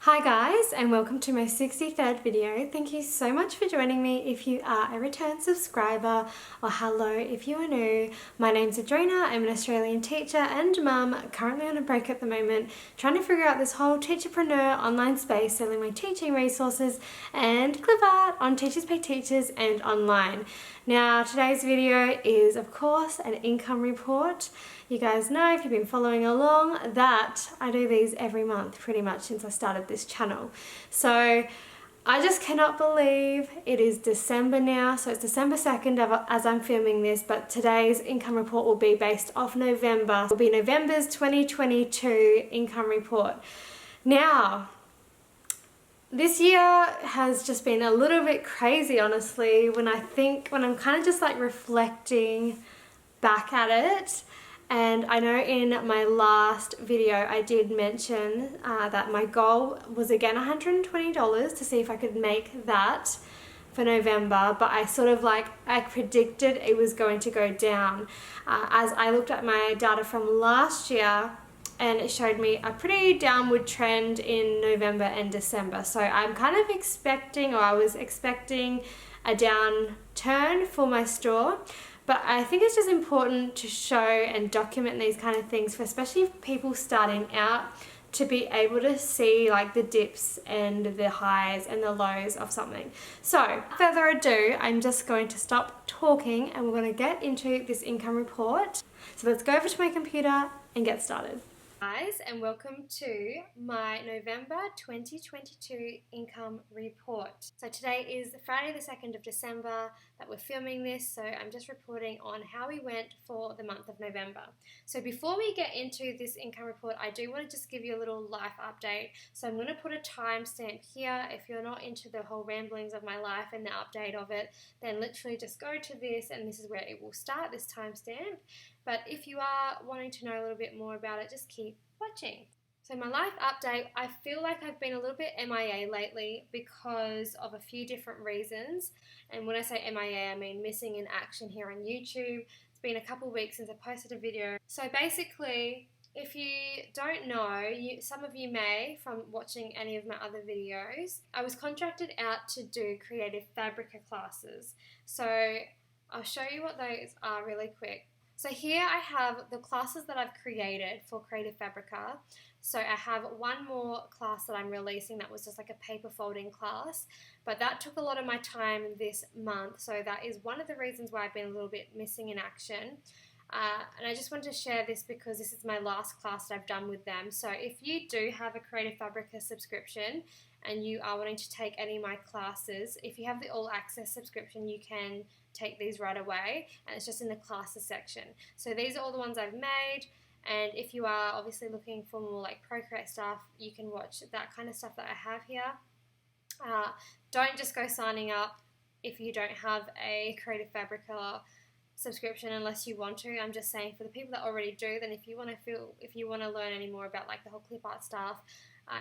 Hi guys, and welcome to my 63rd video. Thank you so much for joining me if you are a return subscriber, or hello if you are new. My name's Adrina, I'm an Australian teacher and mum, currently on a break at the moment, trying to figure out this whole teacherpreneur online space, selling my teaching resources and Clipart on Teachers Pay Teachers and online. Now today's video is of course an income report. You guys know, if you've been following along, that I do these every month pretty much since I started this channel. So I just cannot believe it is December now. So it's December 2nd as I'm filming this, but today's income report will be based off November. It will be November's 2022 income report. Now, this year has just been a little bit crazy, honestly, when I'm kind of just like reflecting back at it. And I know in my last video I did mention that my goal was again $120 to see if I could make that for November, but I predicted it was going to go down as I looked at my data from last year, and it showed me a pretty downward trend in November and December. So I'm kind of expecting, or I was expecting, a downturn for my store. But I think it's just important to show and document these kind of things, for especially people starting out, to be able to see like the dips and the highs and the lows of something. So without further ado, I'm just going to stop talking and we're going to get into this income report. So let's go over to my computer and get started. Guys, and welcome to my November 2022 income report. So today is Friday the 2nd of December that we're filming this, so I'm just reporting on how we went for the month of November. So before we get into this income report, I do want to just give you a little life update. So I'm going to put a timestamp here. If you're not into the whole ramblings of my life and the update of it, then literally just go to this, and this is where it will start, this timestamp. But if you are wanting to know a little bit more about it, just keep watching. So my life update, I feel like I've been a little bit MIA lately because of a few different reasons. And when I say MIA, I mean missing in action here on YouTube. It's been a couple of weeks since I posted a video. So basically, if you don't know, some of you may from watching any of my other videos, I was contracted out to do Creative Fabrica classes. So I'll show you what those are really quick. So here I have the classes that I've created for Creative Fabrica. So I have one more class that I'm releasing that was just like a paper folding class, but that took a lot of my time this month. So that is one of the reasons why I've been a little bit missing in action. And I just wanted to share this because this is my last class that I've done with them. So if you do have a Creative Fabrica subscription and you are wanting to take any of my classes, if you have the all access subscription, you can take these right away, and it's just in the classes section. So these are all the ones I've made, and if you are obviously looking for more like Procreate stuff, you can watch that kind of stuff that I have here. Don't just go signing up if you don't have a Creative Fabrica subscription unless you want to. I'm just saying for the people that already do, then if you want to learn any more about like the whole Clipart stuff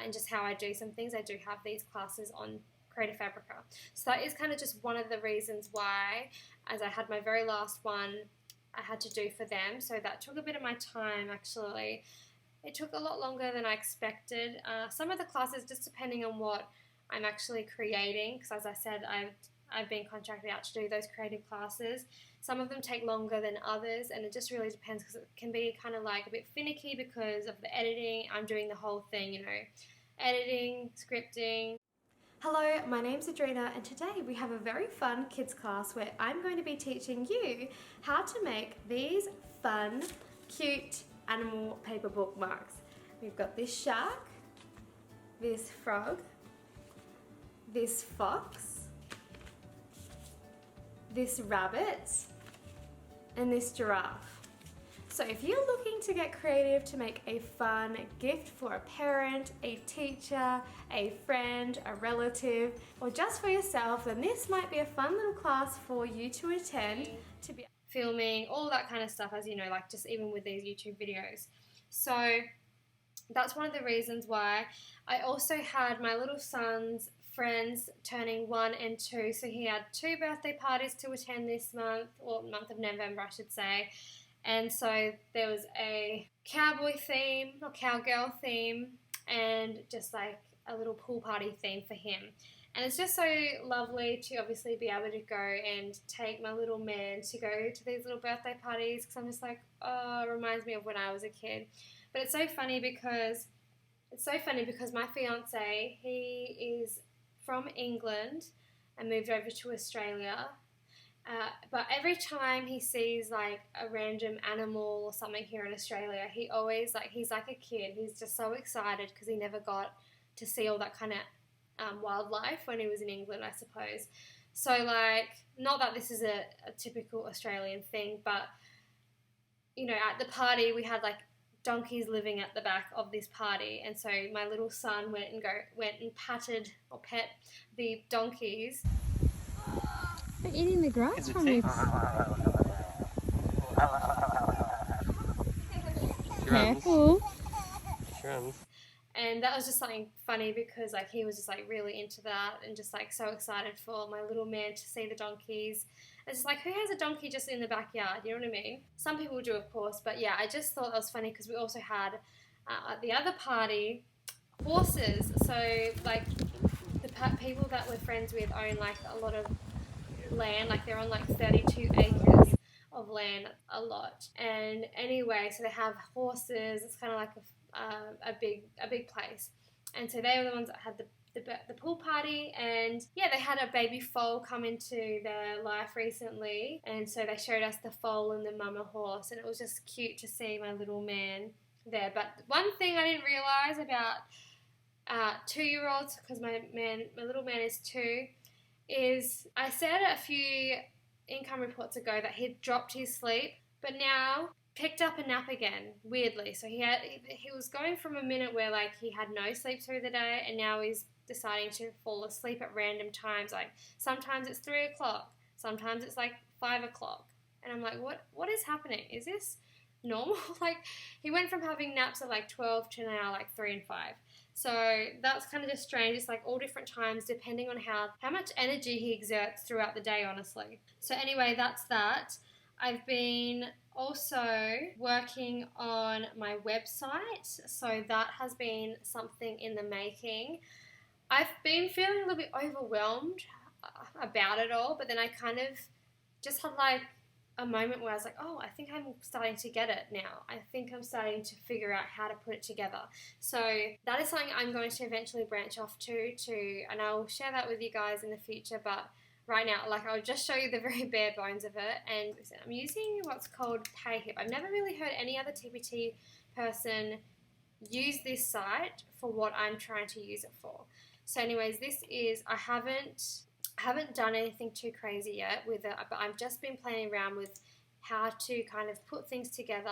and just how I do some things, I do have these classes on Creative Fabrica. So that is kind of just one of the reasons why, as I had my very last one, I had to do for them. So that took a bit of my time actually. It took a lot longer than I expected. Some of the classes, just depending on what I'm actually creating, because as I said, I've been contracted out to do those creative classes. Some of them take longer than others, and it just really depends because it can be kind of like a bit finicky because of the editing. I'm doing the whole thing, you know, editing, scripting. Hello, my name's Adrina, and today we have a very fun kids class where I'm going to be teaching you how to make these fun, cute animal paper bookmarks. We've got this shark, this frog, this fox, this rabbit, and this giraffe. So if you're looking to get creative to make a fun gift for a parent, a teacher, a friend, a relative, or just for yourself, then this might be a fun little class for you to attend, to be filming, all that kind of stuff, as you know, like just even with these YouTube videos. So that's one of the reasons why. I also had my little son's friends turning 1 and 2, so he had 2 birthday parties to attend this month, or month of November I should say. And so there was a cowboy theme, or cowgirl theme, and just like a little pool party theme for him. And it's just so lovely to obviously be able to go and take my little man to go to these little birthday parties, because I'm just like, oh, it reminds me of when I was a kid. But it's so funny because my fiance, he is from England and moved over to Australia. But every time he sees like a random animal or something here in Australia, he always he's like a kid. He's just so excited because he never got to see all that kind of wildlife when he was in England, I suppose. So like, not that this is a typical Australian thing, but you know, at the party we had like donkeys living at the back of this party, and so my little son went and patted or pet the donkeys. They're eating the grass from me. Careful. Shrooms. And that was just something funny because like he was just like really into that and just like so excited for my little man to see the donkeys. It's just like, who has a donkey just in the backyard? You know what I mean? Some people do, of course, but yeah, I just thought that was funny because we also had at the other party horses. So like the people that we're friends with own like a lot of land, like they're on like 32 acres of land, a lot. And anyway, so they have horses. It's kind of like a big place, and so they were the ones that had the pool party. And yeah, they had a baby foal come into their life recently, and so they showed us the foal and the mama horse, and it was just cute to see my little man there. But one thing I didn't realize about 2-year-olds, because my little man is 2, is I said a few income reports ago that he'd dropped his sleep, but now picked up a nap again, weirdly. So he was going from a minute where like he had no sleep through the day, and now he's deciding to fall asleep at random times. Like sometimes it's 3 o'clock, sometimes it's like 5 o'clock, and I'm like, what is happening? Is this normal? Like he went from having naps at like 12 to now like 3 and 5. So that's kind of just strange. It's like all different times depending on how much energy he exerts throughout the day, honestly. So anyway, that's that. I've been also working on my website, so that has been something in the making. I've been feeling a little bit overwhelmed about it all, but then I kind of just had like a moment where I was like, oh, I think I'm starting to get it now. I think I'm starting to figure out how to put it together. So that is something I'm going to eventually branch off to, and I'll share that with you guys in the future. But right now, like, I'll just show you the very bare bones of it. And I'm using what's called Payhip. I've never really heard any other TPT person use this site for what I'm trying to use it for. So anyways, this is, I haven't done anything too crazy yet with it, but I've just been playing around with how to kind of put things together,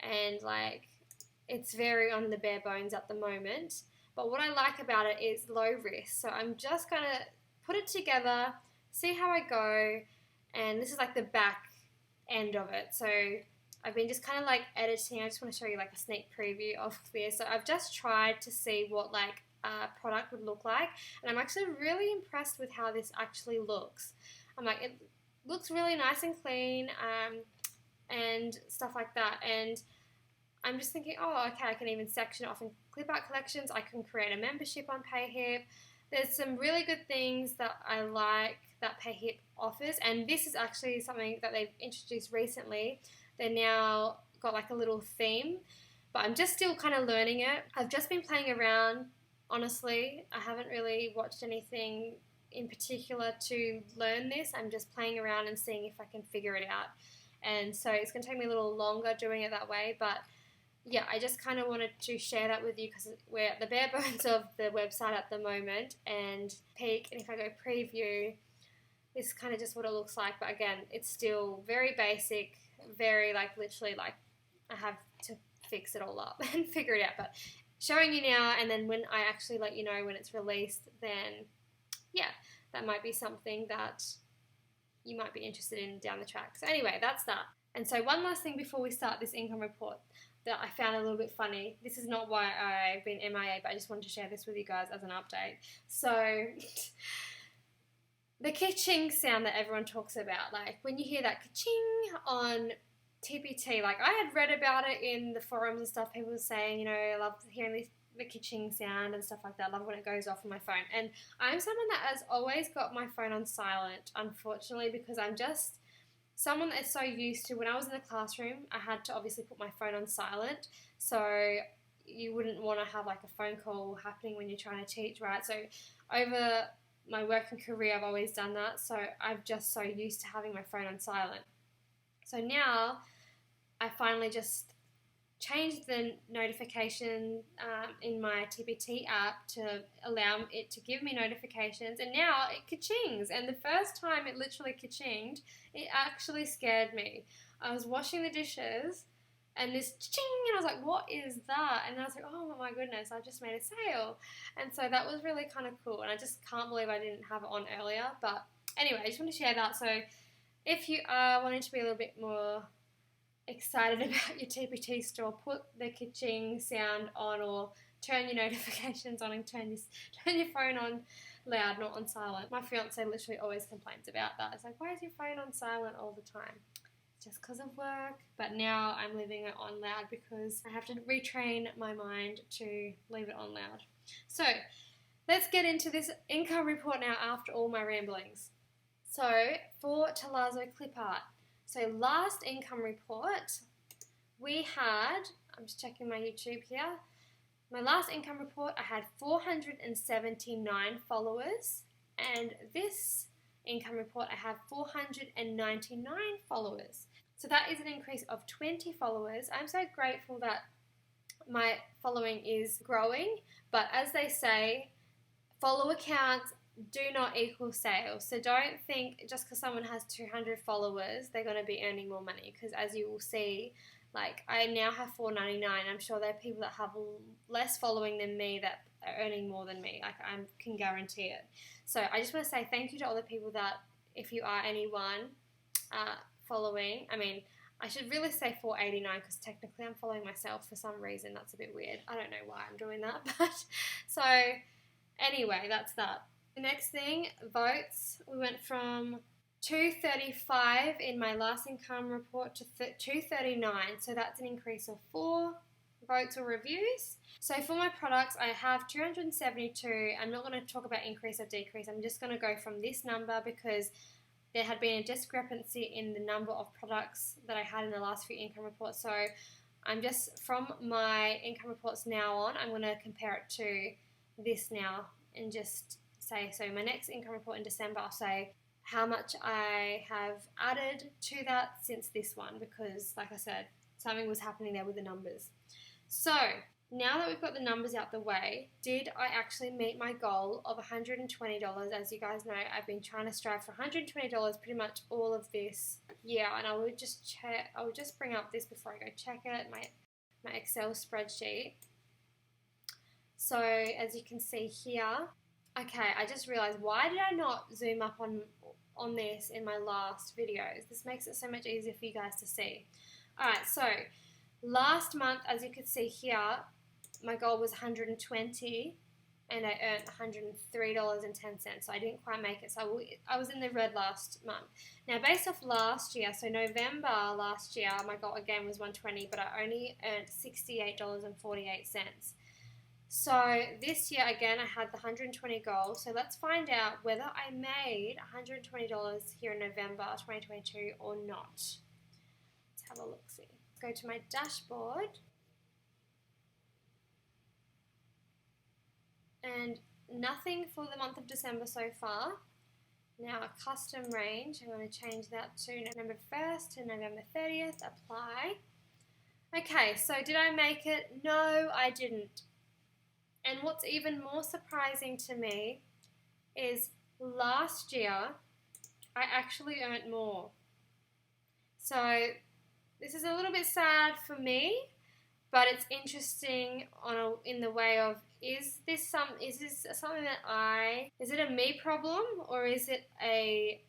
and like it's very on the bare bones at the moment. But what I like about it is low risk. So I'm just gonna put it together, see how I go, and this is like the back end of it. So I've been just kind of like editing. I just want to show you like a sneak preview of this. So I've just tried to see what like product would look like, and I'm actually really impressed with how this actually looks. I'm like, it looks really nice and clean, and stuff like that. And I'm just thinking, oh, okay, I can even section it off in Clipart collections. I can create a membership on Payhip. There's some really good things that I like that Payhip offers, and this is actually something that they've introduced recently. They're now got like a little theme, but I'm just still kind of learning it. I've just been playing around. Honestly, I haven't really watched anything in particular to learn this. I'm just playing around and seeing if I can figure it out. And so it's going to take me a little longer doing it that way. But yeah, I just kind of wanted to share that with you because we're at the bare bones of the website at the moment. And peek, and if I go preview, this is kind of just what it looks like. But again, it's still very basic, very like literally like I have to fix it all up and figure it out. But showing you now, and then when I actually let you know when it's released, then yeah, that might be something that you might be interested in down the track. So anyway, that's that. And so one last thing before we start this income report that I found a little bit funny. This is not why I've been MIA, but I just wanted to share this with you guys as an update. So the ka-ching sound that everyone talks about, like when you hear that ka-ching on TPT, like I had read about it in the forums and stuff. People were saying, you know, I love hearing the kitching sound and stuff like that. I love when it goes off on my phone. And I'm someone that has always got my phone on silent, unfortunately, because I'm just someone that is so used to, when I was in the classroom, I had to obviously put my phone on silent. So you wouldn't want to have like a phone call happening when you're trying to teach, right? So over my working career, I've always done that. So I'm just so used to having my phone on silent. So now I finally just changed the notification in my TPT app to allow it to give me notifications, and now it ka-chings. And the first time it literally ka-chinged, it actually scared me. I was washing the dishes and this ching, and I was like, what is that? And I was like, oh my goodness, I just made a sale. And so that was really kind of cool, and I just can't believe I didn't have it on earlier. But anyway, I just want to share that. So if you are wanting to be a little bit more excited about your TPT store, put the ka-ching sound on, or turn your notifications on and turn your phone on loud, not on silent. My fiance literally always complains about that. It's like, why is your phone on silent all the time? It's just because of work. But now I'm leaving it on loud because I have to retrain my mind to leave it on loud. So let's get into this income report now after all my ramblings. So for Tealazzo Clipart, so last income report, we had, I'm just checking my YouTube here, my last income report, I had 479 followers, and this income report, I have 499 followers. So that is an increase of 20 followers. I'm so grateful that my following is growing, but as they say, follower counts do not equal sales. So don't think just because someone has 200 followers they're going to be earning more money, because as you will see, like I now have 499. I'm sure there are people that have less following than me that are earning more than me. Like I can guarantee it. So I just want to say thank you to all the people that, if you are anyone following, I mean, I should really say 489 because technically I'm following myself for some reason. That's a bit weird. I don't know why I'm doing that, but so anyway, that's that. The next thing, votes. We went from 235 in my last income report to 239. So that's an increase of 4 votes or reviews. So for my products, I have 272. I'm not going to talk about increase or decrease. I'm just going to go from this number because there had been a discrepancy in the number of products that I had in the last few income reports. So I'm just, from my income reports now on, I'm going to compare it to this now and just say, so my next income report in December, I'll say how much I have added to that since this one, because like I said, something was happening there with the numbers. So now that we've got the numbers out the way, did I actually meet my goal of $120? As you guys know, I've been trying to strive for $120 pretty much all of this year, and I would just check, I would just bring up this before I go check it, my Excel spreadsheet. So as you can see here, okay, I just realized, why did I not zoom up on this in my last videos? This makes it so much easier for you guys to see. Alright, so last month, as you can see here, my goal was $120 and I earned $103.10, so I didn't quite make it. So I was in the red last month. Now, based off last year, so November last year, my goal again was $120, but I only earned $68.48. So this year, again, I had the 120 goal. So let's find out whether I made $120 here in November 2022 or not. Let's have a look-see. Let's go to my dashboard. And nothing for the month of December so far. Now a custom range, I'm going to change that to November 1st to November 30th, apply. Okay, so did I make it? No, I didn't. And what's even more surprising to me is last year I actually earned more. So this is a little bit sad for me, but it's interesting in the way of, is this something that is it a me problem, or is it a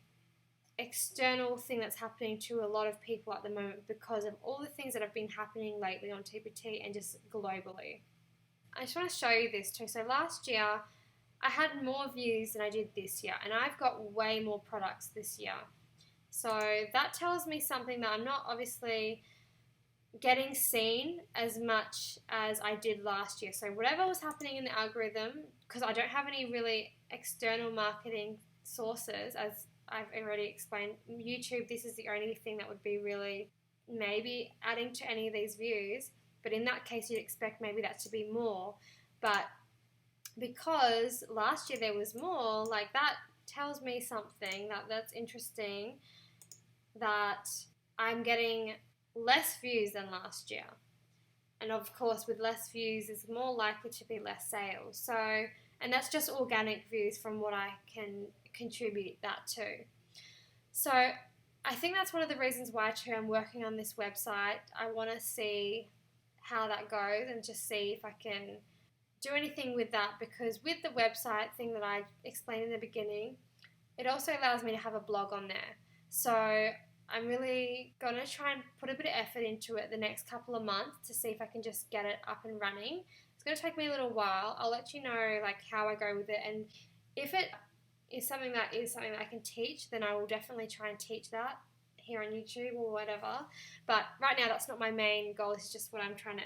external thing that's happening to a lot of people at the moment because of all the things that have been happening lately on TPT and just globally? I just want to show you this too. So last year I had more views than I did this year, and I've got way more products this year. So that tells me something, that I'm not obviously getting seen as much as I did last year. So whatever was happening in the algorithm, because I don't have any really external marketing sources, as I've already explained, YouTube, this is the only thing that would be really maybe adding to any of these views. But in that case, you'd expect maybe that to be more. But because last year there was more, like that tells me something that's interesting, that I'm getting less views than last year. And of course, with less views, it's more likely to be less sales. So, and that's just organic views from what I can contribute that to. So, I think that's one of the reasons why too I'm working on this website. I want to see how that goes and just see if I can do anything with that, because with the website thing that I explained in the beginning, it also allows me to have a blog on there. So I'm really going to try and put a bit of effort into it the next couple of months to see if I can just get it up and running. It's going to take me a little while. I'll let you know like how I go with it, and if it is something that I can teach, then I will definitely try and teach that here on YouTube or whatever. But right now that's not my main goal. It's just what I'm trying to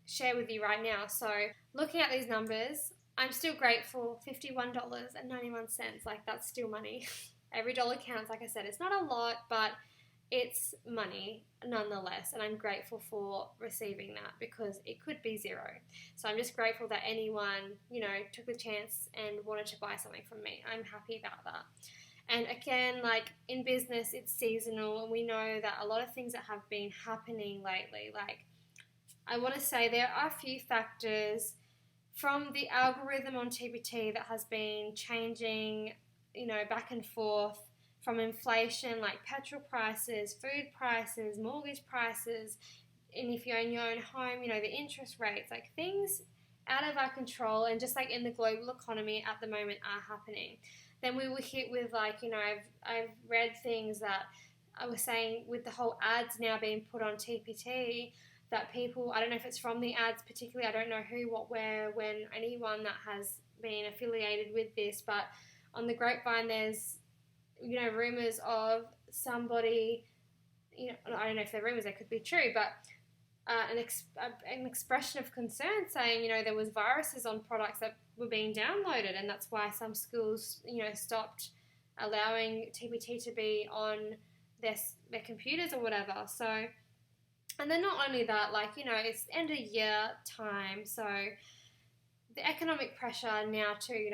share with you right now. So looking at these numbers, I'm still grateful. $51.91, like that's still money. Every dollar counts. Like I said, it's not a lot, but it's money nonetheless, and I'm grateful for receiving that, because it could be zero. So I'm just grateful that anyone, took the chance and wanted to buy something from me. I'm happy about that. And again, like in business, it's seasonal, and we know that a lot of things that have been happening lately, like I want to say there are a few factors from the algorithm on TPT that has been changing, back and forth, from inflation, like petrol prices, food prices, mortgage prices, and if you own your own home, the interest rates, like things out of our control and just like in the global economy at the moment are happening. Then we were hit with like, I've read things that I was saying with the whole ads now being put on TPT, that people, I don't know if it's from the ads particularly, I don't know who, what, where, when, anyone that has been affiliated with this, but on the grapevine there's, rumours of somebody, I don't know if they're rumours, they could be true, but an expression of concern saying, there was viruses on products that were being downloaded, and that's why some schools, stopped allowing TPT to be on their computers or whatever. So, and then not only that, like, it's end of year time, so the economic pressure now too,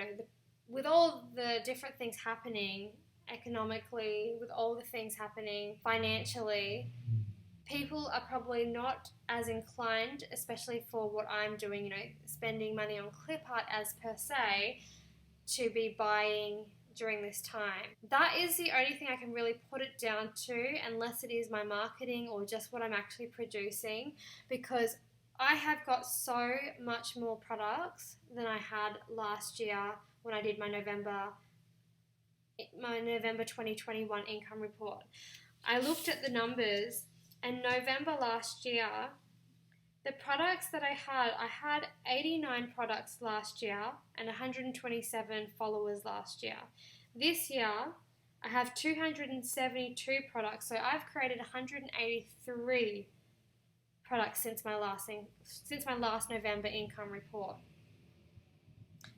with all the different things happening economically, with all the things happening financially, people are probably not as inclined, especially for what I'm doing, spending money on clip art as per se, to be buying during this time. That is the only thing I can really put it down to, unless it is my marketing or just what I'm actually producing, because I have got so much more products than I had last year when I did my November 2021 income report. I looked at the numbers, and November last year, the products that I had 89 products last year and 127 followers last year. This year, I have 272 products, so I've created 183 products since my last November income report.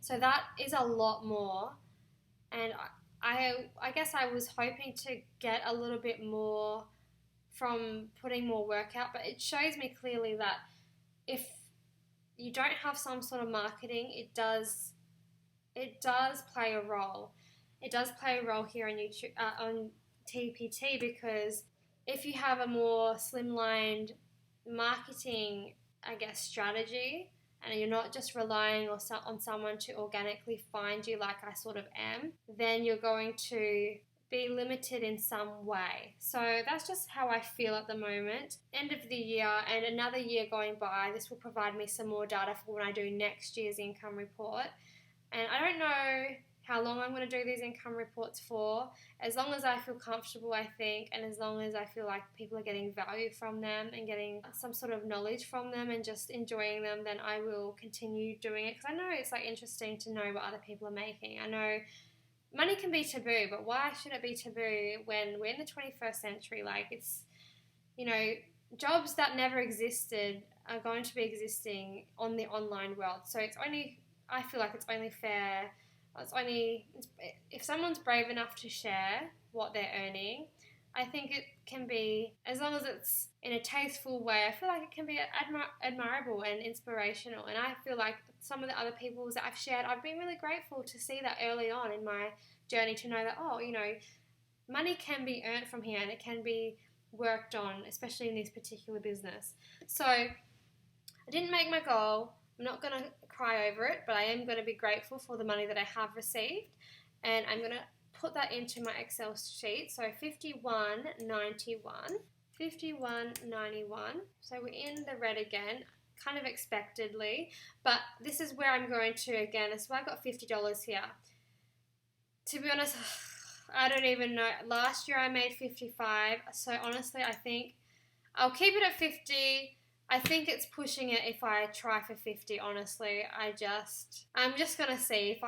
So that is a lot more, and I guess I was hoping to get a little bit more from putting more work out, but it shows me clearly that if you don't have some sort of marketing, it does play a role. It does play a role here on YouTube, on TPT, because if you have a more slimlined marketing, I guess, strategy, and you're not just relying on someone to organically find you like I sort of am, then you're going to be limited in some way. So that's just how I feel at the moment. End of the year and another year going by, this will provide me some more data for when I do next year's income report. And I don't know how long I'm going to do these income reports for, as long as I feel comfortable, I think, and as long as I feel like people are getting value from them and getting some sort of knowledge from them and just enjoying them, then I will continue doing it, because I know it's like interesting to know what other people are making. I know money can be taboo, but why should it be taboo when we're in the 21st century? Like, it's, jobs that never existed are going to be existing on the online world. So I feel like it's only fair. If someone's brave enough to share what they're earning, I think it can be, as long as it's in a tasteful way, I feel like it can be admirable and inspirational. And I feel like some of the other people that I've shared, I've been really grateful to see that early on in my journey, to know that, money can be earned from here and it can be worked on, especially in this particular business. So I didn't make my goal. I'm not going to cry over it, but I am going to be grateful for the money that I have received, and I'm going to put that into my Excel sheet. So 51.91. So we're in the red again, kind of expectedly, but this is where I'm going to, again, this is why I got $50 here. To be honest, I don't even know. Last year I made 55, so honestly I think I'll keep it at 50. I think it's pushing it if I try for 50, honestly. I'm just going to see.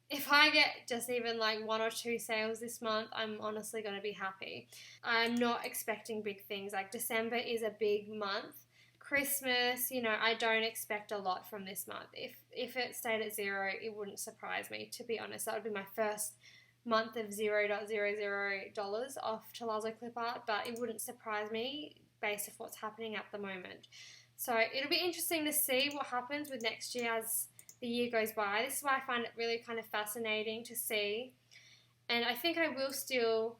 If I get just even like 1 or 2 sales this month, I'm honestly going to be happy. I'm not expecting big things. Like, December is a big month. Christmas, I don't expect a lot from this month. If it stayed at 0, it wouldn't surprise me, to be honest. That would be my first month of $0.00 off Tealazzo Clipart, but it wouldn't surprise me based off what's happening at the moment. So it'll be interesting to see what happens with next year as the year goes by. This is why I find it really kind of fascinating to see. And I think I will still,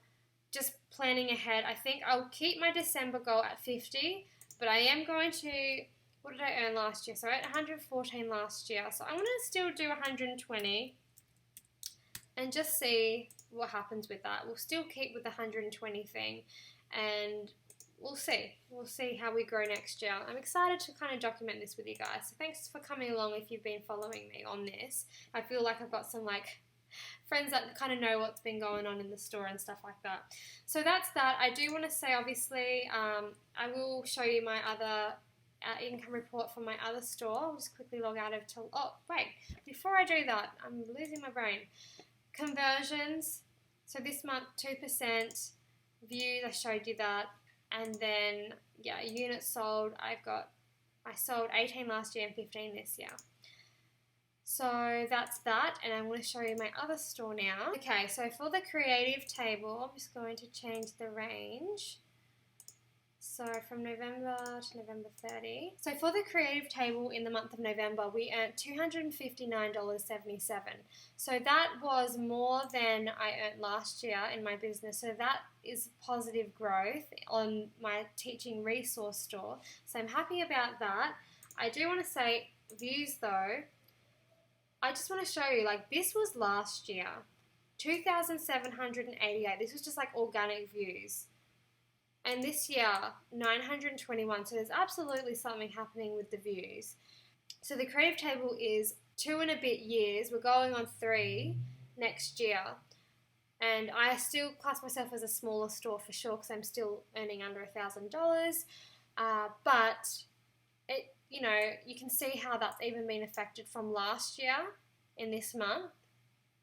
just planning ahead, I think I'll keep my December goal at 50, but I am going to, what did I earn last year? So I had 114 last year. So I'm going to still do 120 and just see what happens with that. We'll still keep with the 120 thing, and we'll see. We'll see how we grow next year. I'm excited to kind of document this with you guys. So thanks for coming along if you've been following me on this. I feel like I've got some friends that kind of know what's been going on in the store and stuff like that. So that's that. I do want to say, obviously, I will show you my other income report from my other store. I'll just quickly log out of before I do that, I'm losing my brain. Conversions. So this month, 2%. Views, I showed you that. And then, units sold. I sold 18 last year and 15 this year. So that's that, and I'm going to show you my other store now. Okay, so for the creative table, I'm just going to change the range. So from November to November 30. So for the creative table in the month of November, we earned $259.77. So that was more than I earned last year in my business. So that is positive growth on my teaching resource store. So I'm happy about that. I do want to say views though. I just want to show you, this was last year, 2,788. This was just organic views. And this year, 921. So there's absolutely something happening with the views. So the creative table is 2 and a bit years. We're going on 3 next year. And I still class myself as a smaller store for sure, because I'm still earning under $1,000. But it, you can see how that's even been affected from last year in this month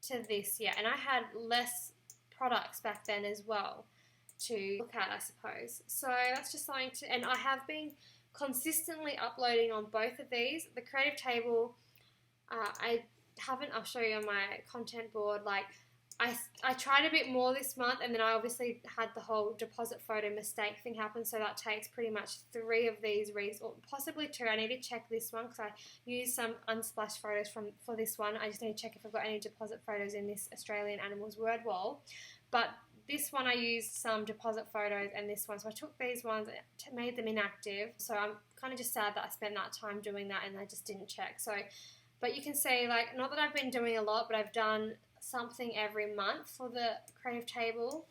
to this year. And I had less products back then as well to look at, I suppose. So that's just something to, and I have been consistently uploading on both of these. The creative table, I'll show you on my content board, I tried a bit more this month, and then I obviously had the whole deposit photo mistake thing happen, so that takes pretty much 3 of these or possibly 2. I need to check this one because I used some unsplashed photos for this one. I just need to check if I've got any deposit photos in this Australian Animals word wall. But this one I used some deposit photos, and this one. So I took these ones, made them inactive. So I'm kind of just sad that I spent that time doing that and I just didn't check. So, but you can see, not that I've been doing a lot, but I've done something every month for the creative table.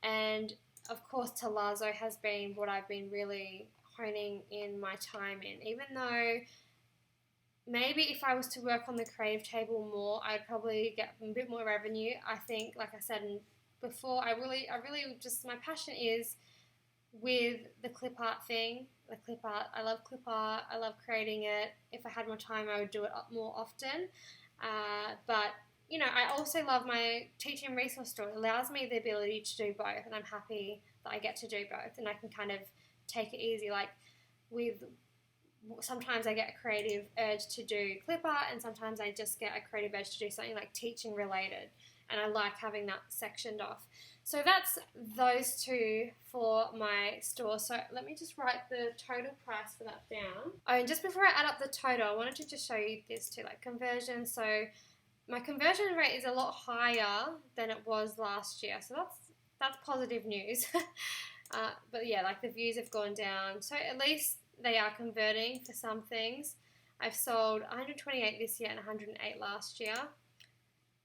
And of course Tealazzo has been what I've been really honing in my time in. Even though maybe if I was to work on the creative table more, I'd probably get a bit more revenue. I think, like I said before, I really just, my passion is with the clip art thing. The clip art, I love clip art, I love creating it. If I had more time, I would do it more often. But I also love my teaching resource store. It allows me the ability to do both, and I'm happy that I get to do both, and I can kind of take it easy. Like sometimes I get a creative urge to do clip art, and sometimes I just get a creative urge to do something like teaching related, and I like having that sectioned off. So that's those two for my store. So let me just write the total price for that down. Oh, and just before I add up the total, I wanted to just show you this too, like conversion. So my conversion rate is a lot higher than it was last year, so that's positive news. But yeah, like the views have gone down, so at least they are converting for some things. I've sold 128 this year and 108 last year.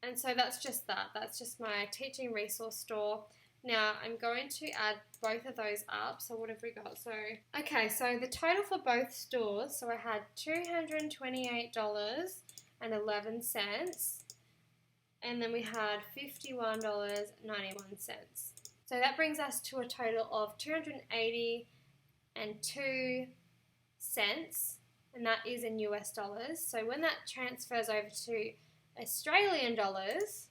And so that's just that. That's just my teaching resource store. Now I'm going to add both of those up. So what have we got? So, okay, so the total for both stores, so I had $228.11, and then we had $51.91. So that brings us to a total of $280.02, and that is in US dollars. So when that transfers over to Australian dollars,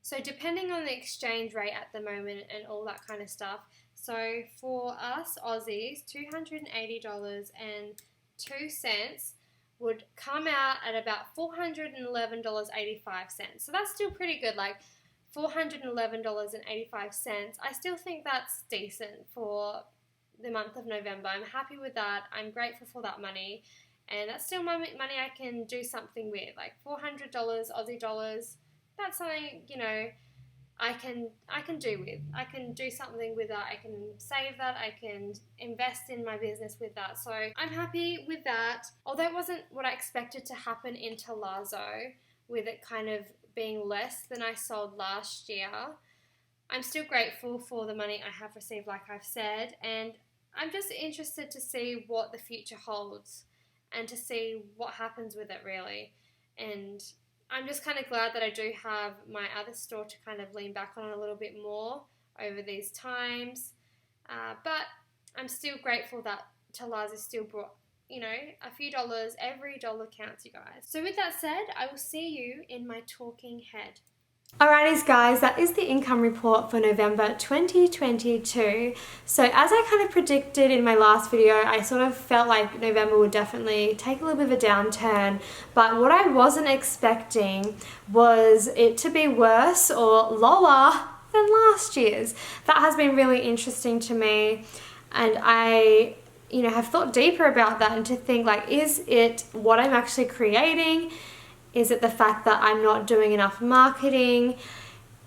so depending on the exchange rate at the moment and all that kind of stuff, so for us Aussies, $280.02 would come out at about $411.85. So that's still pretty good, like $411.85. I still think that's decent for the month of November. I'm happy with that. I'm grateful for that money. And that's still money I can do something with, like $400 Aussie dollars. That's something, you know, I can do with. I can do something with that. I can save that. I can invest in my business with that. So I'm happy with that. Although it wasn't what I expected to happen in Tealazzo, with it kind of being less than I sold last year, I'm still grateful for the money I have received, like I've said, and I'm just interested to see what the future holds and to see what happens with it, really. And I'm just kind of glad that I do have my other store to kind of lean back on a little bit more over these times. But I'm still grateful that Tealazzo still brought, you know, a few dollars. Every dollar counts, you guys. So with that said, I will see you in my talking head. Alrighties guys, that is the income report for November 2022. So as I kind of predicted in my last video, I sort of felt like November would definitely take a little bit of a downturn, but what I wasn't expecting was it to be worse or lower than last year's. That has been really interesting to me, and I have thought deeper about that and to think, like, is it what I'm actually creating? Is it the fact that I'm not doing enough marketing?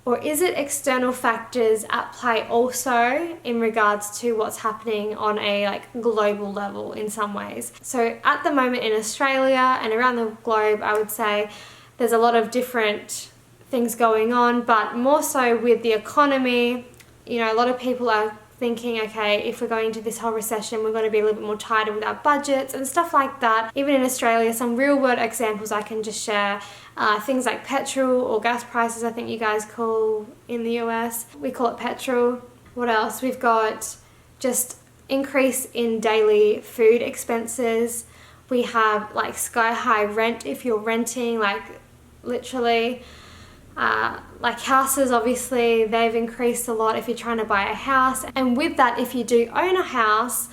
Or is it external factors at play also in regards to what's happening on a global level in some ways? So at the moment in Australia and around the globe, I would say there's a lot of different things going on, but more so with the economy. A lot of people are thinking, okay, if we're going into this whole recession, we're going to be a little bit more tighter with our budgets and stuff like that. Even in Australia, some real world examples I can just share. Things like petrol or gas prices, I think you guys call in the US. We call it petrol. What else? We've got just increase in daily food expenses. We have sky high rent if you're renting, literally. Houses, obviously, they've increased a lot if you're trying to buy a house. And with that, if you do own a house,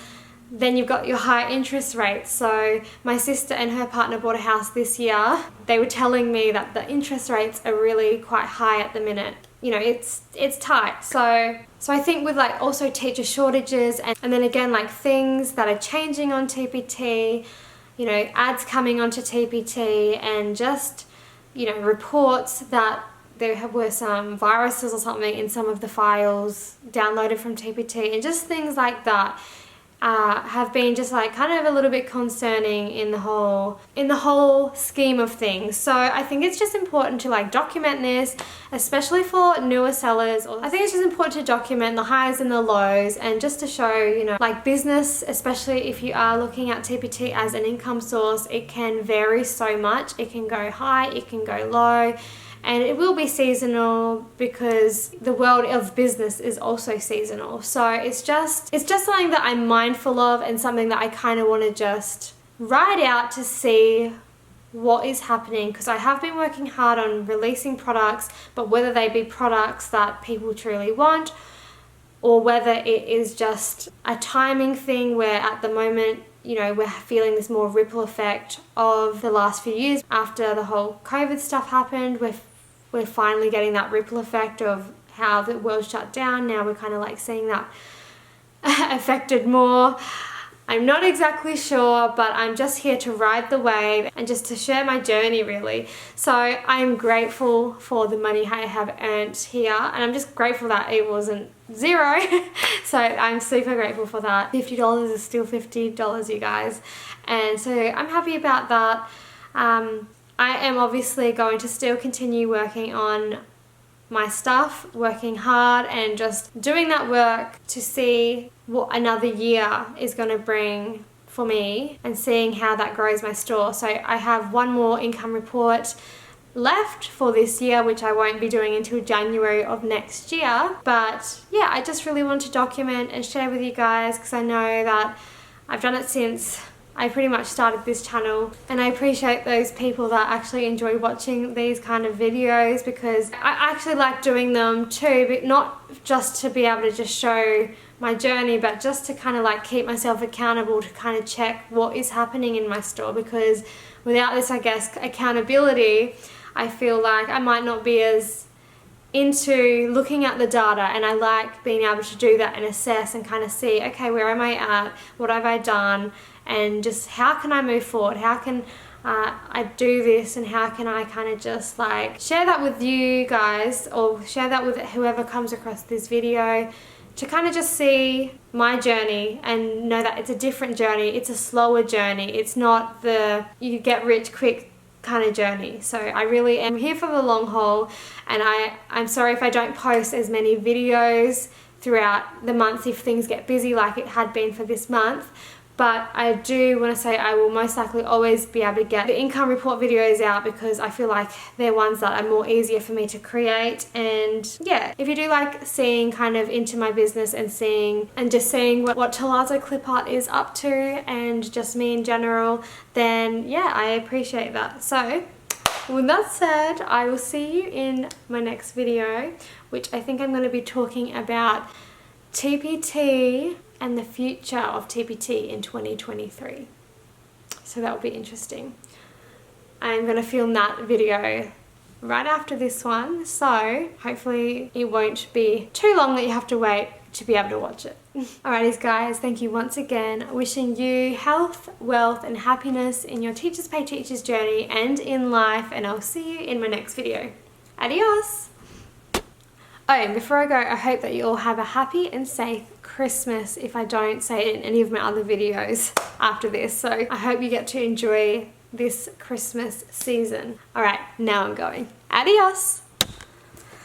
then you've got your high interest rates. So my sister and her partner bought a house this year. They were telling me that the interest rates are really quite high at the minute. It's tight. So I think with also teacher shortages and then again things that are changing on TPT, ads coming onto TPT, and just reports that there were some viruses or something in some of the files downloaded from TPT, and just things like that have been just kind of a little bit concerning in the whole scheme of things. So I think it's just important to document this, especially for newer sellers. I think it's just important to document the highs and the lows, and just to show business, especially if you are looking at TPT as an income source, it can vary so much. It can go high, it can go low, and it will be seasonal because the world of business is also seasonal. So it's just something that I'm mindful of, and something that I kind of want to just ride out to see what is happening, because I have been working hard on releasing products, but whether they be products that people truly want, or whether it is just a timing thing where at the moment, you know, we're feeling this more ripple effect of the last few years. After the whole COVID stuff happened, we're finally getting that ripple effect of how the world shut down. Now we're kind of like seeing that affected more. I'm not exactly sure, but I'm just here to ride the wave and just to share my journey, really. So I'm grateful for the money I have earned here, and I'm just grateful that it wasn't zero. So I'm super grateful for that. $50 is still $50, you guys, and so I'm happy about that. I am obviously going to still continue working on my stuff, working hard and just doing that work to see what another year is going to bring for me and seeing how that grows my store. So I have one more income report left for this year, which I won't be doing until January of next year. But yeah, I just really want to document and share with you guys, because I know that I've done it since I pretty much started this channel, and I appreciate those people that actually enjoy watching these kind of videos, because I actually like doing them too, but not just to be able to just show my journey, but just to kind of like keep myself accountable, to kind of check what is happening in my store, because without this, I guess, accountability, I feel like I might not be as into looking at the data, and I like being able to do that and assess and kind of see, okay, where am I at, what have I done, and just how can I move forward, how can I do this, and how can I kind of just like share that with you guys, or share that with whoever comes across this video, to kind of just see my journey and know that it's a different journey, it's a slower journey, it's not the you get rich quick kind of journey. So I really am here for the long haul, and I'm sorry if I don't post as many videos throughout the months if things get busy like it had been for this month. But I do want to say I will most likely always be able to get the income report videos out, because I feel like they're ones that are more easier for me to create. And yeah, if you do like seeing kind of into my business and seeing what Tealazzo Clipart is up to, and just me in general, then yeah, I appreciate that. So with that said, I will see you in my next video, which I think I'm going to be talking about TPT and the future of TPT in 2023. So that will be interesting. I'm going to film that video right after this one, so hopefully it won't be too long that you have to wait to be able to watch it. Alrighties guys, thank you once again. Wishing you health, wealth and happiness in your Teachers Pay Teachers journey and in life, and I'll see you in my next video. Adios! Oh, and before I go, I hope that you all have a happy and safe Christmas, if I don't say it in any of my other videos after this. So I hope you get to enjoy this Christmas season. Alright, now I'm going. Adios!